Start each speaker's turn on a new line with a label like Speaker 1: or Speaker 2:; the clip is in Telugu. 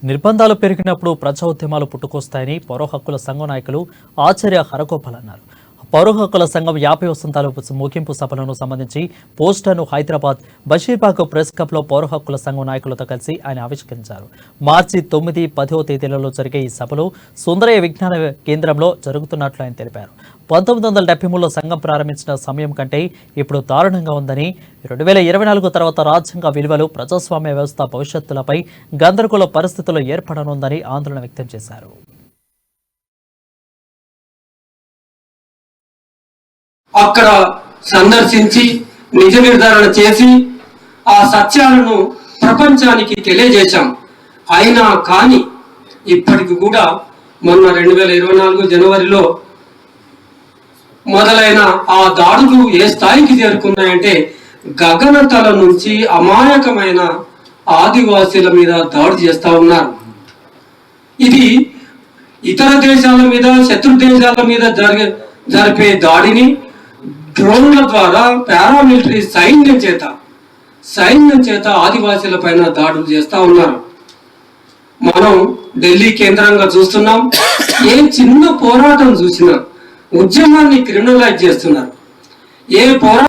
Speaker 1: నిర్బంధాలు పెరిగినప్పుడు ప్రజా ఉద్యమాలు పుట్టుకొస్తాయని పౌర హక్కుల సంఘం నాయకులు ఆచార్య హరగోపాల్ అన్నారు. పౌర హక్కుల సంఘం 50 వసంతాల ముగింపు సభలను సంబంధించి పోస్టర్ను హైదరాబాద్ బషీర్బాగ్ ప్రెస్ క్లబ్లో పౌర హక్కుల సంఘం నాయకులతో కలిసి ఆయన ఆవిష్కరించారు. మార్చి 9, 10వ తేదీలలో జరిగే ఈ సభలు సుందరయ్య విజ్ఞాన కేంద్రంలో జరుగుతున్నట్లు ఆయన తెలిపారు. 1973లో సంఘం ప్రారంభించిన సమయం కంటే ఇప్పుడు దారుణంగా ఉందని, 2024 తర్వాత రాజ్యాంగ విలువలు, ప్రజాస్వామ్య వ్యవస్థ భవిష్యత్తులపై గందరగోళ పరిస్థితులు ఏర్పడనుందని ఆందోళన వ్యక్తం చేశారు.
Speaker 2: అక్కడ సందర్శించి నిజ నిర్ధారణ చేసి ఆ సత్యాలను ప్రపంచానికి తెలియజేశాం. అయినా కానీ ఇప్పటికి కూడా మొన్న 2024 జనవరిలో మొదలైన ఆ దాడులు ఏ స్థాయికి చేరుకున్నాయంటే గగనతల నుంచి అమాయకమైన ఆదివాసీల మీద దాడి చేస్తా ఉన్నారు. ఇది ఇతర దేశాల మీద, శత్రు దేశాల మీద జరిపే దాడిని డ్రోన్ల ద్వారా పారామిలిటరీ సైన్యం చేత ఆదివాసీల పైన దాడులు చేస్తా ఉన్నారు. మనం ఢిల్లీ కేంద్రంగా చూస్తున్నాం. ఏ చిన్న పోరాటం చూసినా ఉద్యమాన్ని క్రిమినలైజ్ చేస్తున్నారు. ఏ పోరాటం